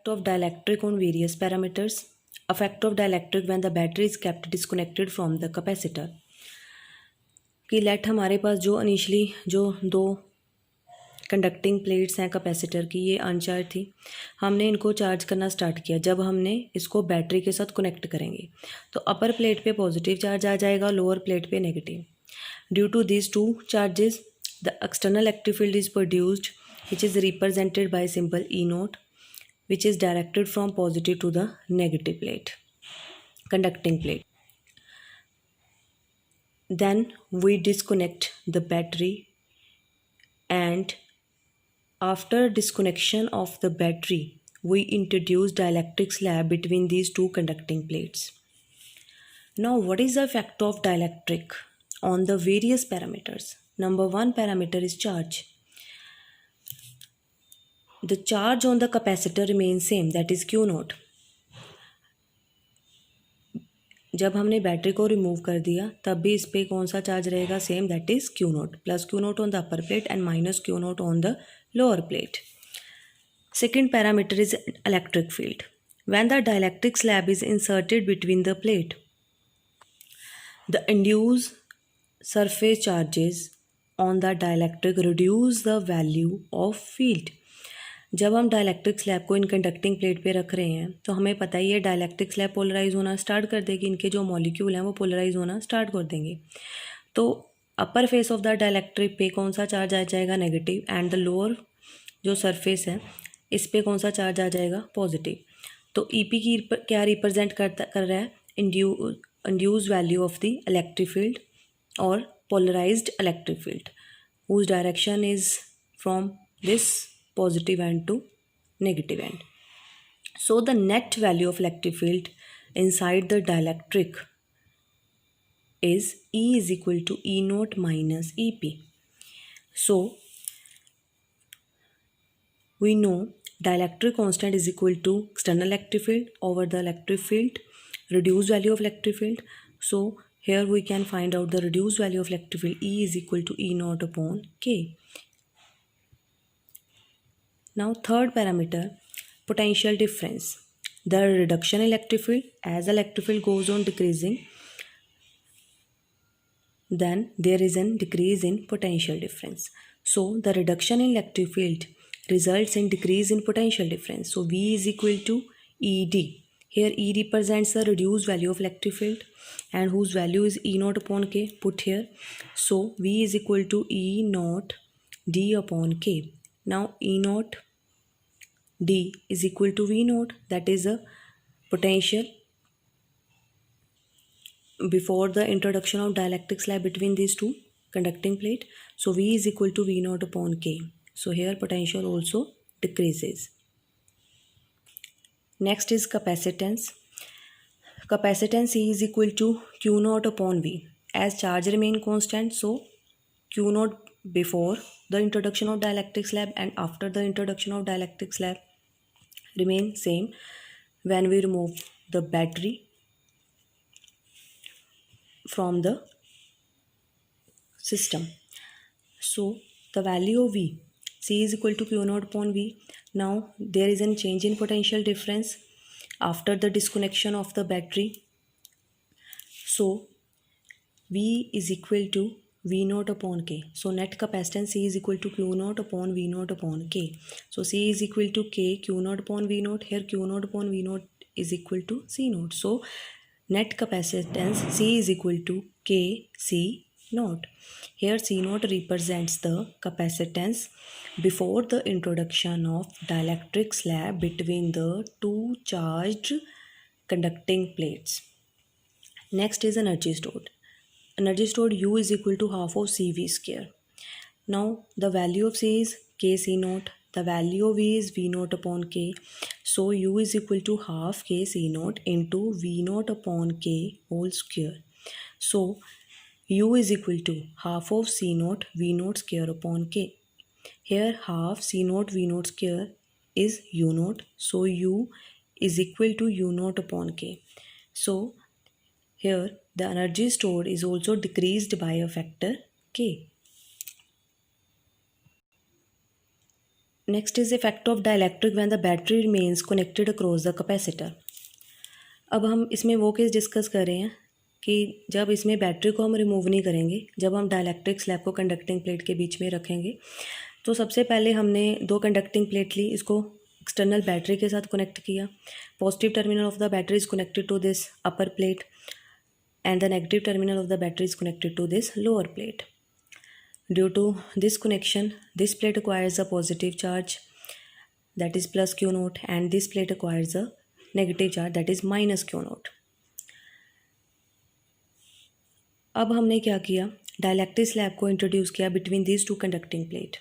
effect of dielectric on various parameters. Effect of dielectric when the battery is kept disconnected from the capacitor. कि late हमारे पास जो initially जो दो conducting plates हैं capacitor की, ये अनचार्ज थी, हमने इनको चार्ज करना स्टार्ट किया। जब हमने इसको बैटरी के साथ कनेक्ट करेंगे तो अपर प्लेट पे पॉजिटिव चार्ज आ जाएगा, लोअर प्लेट पे negative. Due to this two charges the external electric field is produced which is represented by symbol E naught which is directed from positive to the negative plate, conducting plate. Then we disconnect the battery, and after disconnection of the battery we introduce dielectric slab between these two conducting plates. Now what is the effect of dielectric on the various parameters? Number one parameter is charge. The charge on the capacitor remains same, that is Q note. जब हमने battery को remove कर दिया तब भी इस पर कौन सा चार्ज रहेगा? Same, that is Q note, plus Q note on the upper plate and minus Q note on the lower plate. Second parameter is electric field. When the dielectric slab is inserted between the plate, the induced surface charges on the dielectric reduce the value of field. जब हम dielectric slab को in conducting plate पे रख रहे हैं तो हमें पता है ये डायलैक्ट्रिक स्लैब पोलराइज होना स्टार्ट कर देगी, इनके जो मॉलिक्यूल हैं वो पोलराइज होना स्टार्ट कर देंगे। तो अपर फेस ऑफ द डायलैक्ट्रिक पे कौन सा चार्ज आ जाएगा? नेगेटिव, एंड द लोअर जो सरफेस है इस पे कौन सा चार्ज आ जाएगा? पॉजिटिव. तो ई पी की क्या रिप्रेजेंट कर रहा है? Induced value of the electric field और polarised electric field whose direction is from this positive end to negative end. So the net value of electric field inside the dielectric is E is equal to E naught minus EP. So we know dielectric constant is equal to external electric field over the electric field, reduced value of electric field. So here we can find out the reduced value of electric field. E is equal to E naught upon K. Now third parameter, potential difference. The reduction in electric field, as electric field goes on decreasing, then there is a decrease in potential difference. So the reduction in electric field results in decrease in potential difference. So V is equal to ED. Here E represents the reduced value of electric field and whose value is E naught upon K, put here. So V is equal to E naught D upon K. Now E naught D is equal to V naught, that is a potential before the introduction of dielectric slab between these two conducting plate. So V is equal to V naught upon K. So here potential also decreases. Next is capacitance. Capacitance E is equal to Q naught upon V. As charge remain constant, so Q naught before the introduction of dielectric slab and after the introduction of dielectric slab remain same when we remove the battery from the system. So the value of V, C is equal to Q naught upon V. Now there is a change in potential difference after the disconnection of the battery. So V is equal to V naught upon K. So net capacitance C is equal to Q naught upon V naught upon K. So C is equal to K Q naught upon V naught. Here Q naught upon V naught is equal to C naught. So net capacitance C is equal to K C naught. Here C naught represents the capacitance before the introduction of dielectric slab between the two charged conducting plates. Next is energy stored. Energy stored U is equal to half of CV square. Now the value of C is Kc naught. The value of V is V naught upon K. So U is equal to half Kc naught into V naught upon K whole square. So U is equal to half of C naught V naught square upon K. Here half C naught V naught square is U naught. So U is equal to U naught upon K. So here the energy stored is also decreased by a factor K. Next is effect of dielectric when the battery remains connected across the capacitor. अब हम इसमें वो case discuss कर रहे हैं कि जब इसमें बैटरी को हम रिमूव नहीं करेंगे, जब हम डाइलेक्ट्रिक स्लैब को कंडक्टिंग प्लेट के बीच में रखेंगे, तो सबसे पहले हमने दो कंडक्टिंग प्लेट ली, इसको एक्सटर्नल बैटरी के साथ कनेक्ट किया। Positive terminal of the battery is connected to this upper plate and the negative terminal of the battery is connected to this lower plate. Due to this connection, this plate acquires a positive charge, that is plus Q naught, and this plate acquires a negative charge, that is minus Q naught. अब हमने क्या किया, dielectric slab को introduce किया between these two conducting plate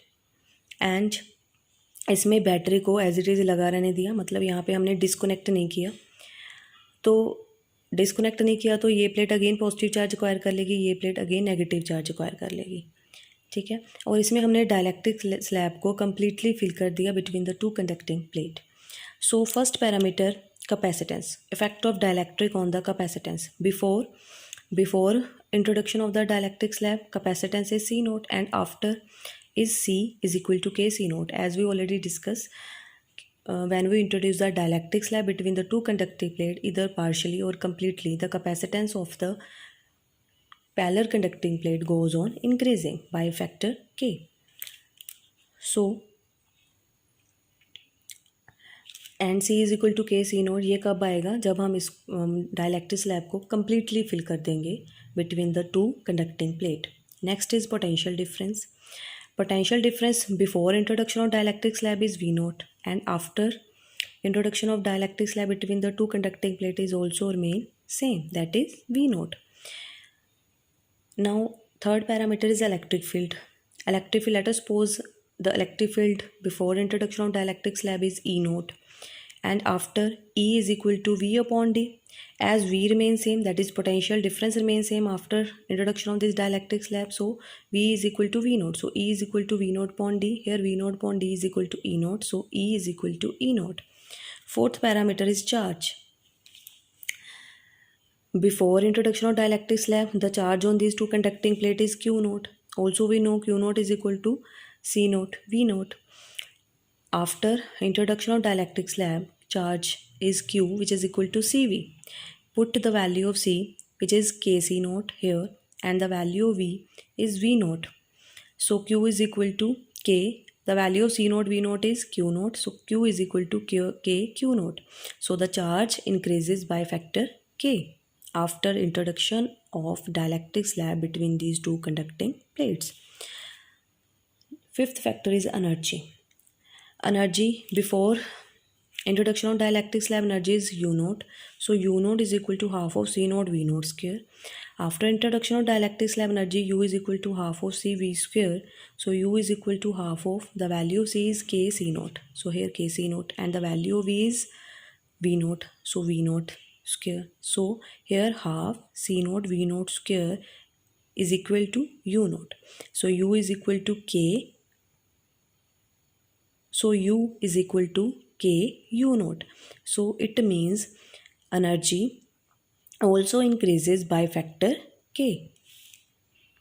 and इसमें battery को as it is लगा रहने दिया, मतलब यहाँ पे हमने डिस्कनेक्ट नहीं किया। तो डिस्कनेक्ट नहीं किया तो ये plate again positive charge acquire कर लेगी, ये plate again negative charge acquire कर लेगी, ठीक है। और इसमें हमने डाइलेक्ट्रिक स्लैब को कम्प्लीटली फिल कर दिया between the two conducting plate. So first parameter capacitance, effect of dielectric on the capacitance. Before introduction of the dielectric slab, capacitance is C naught, and after is C is equal to K C naught. As we already discussed, when we introduce the dielectric slab between the two conducting plate, either partially or completely, the capacitance of the parallel conducting plate goes on increasing by factor K. So and C is equal to K C naught, ये कब आएगा, जब हम इस dielectric slab को completely fill कर देंगे between the two conducting plate. Next is potential difference. Potential difference before introduction of dielectric slab is V naught, and after introduction of dielectric slab between the two conducting plate is also remain same, that is V naught. Now third parameter is electric field. Electric field, let us suppose the electric field before introduction of dielectric slab is E naught, and after E is equal to V upon D. As V remains same, that is potential difference remains same after introduction of this dielectric slab, so V is equal to V naught. So E is equal to V naught upon D. Here V naught upon D is equal to E naught, so E is equal to E naught. Fourth parameter is charge. Before introduction of dielectric slab, the charge on these two conducting plate is Q naught. Also we know Q naught is equal to C naught, V naught. After introduction of dielectric slab, charge is Q, which is equal to CV. Put the value of C, which is KC naught here, and the value of V is V naught. So Q is equal to K. The value of C naught, V naught is Q naught. So Q is equal to K Q naught. So the charge increases by factor K after introduction of dielectric slab between these two conducting plates. Fifth factor is energy. Energy before introduction of dielectric slab, energy is U naught. So U naught is equal to half of C naught V naught square. After introduction of dielectric slab, energy U is equal to half of C V square. So U is equal to half of, the value of C is K C naught. So here K C naught, and the value of V is V naught. So V naught square. So here half C naught V naught square is equal to U naught. So U is equal to K. So U is equal to K U naught. So it means energy also increases by factor K.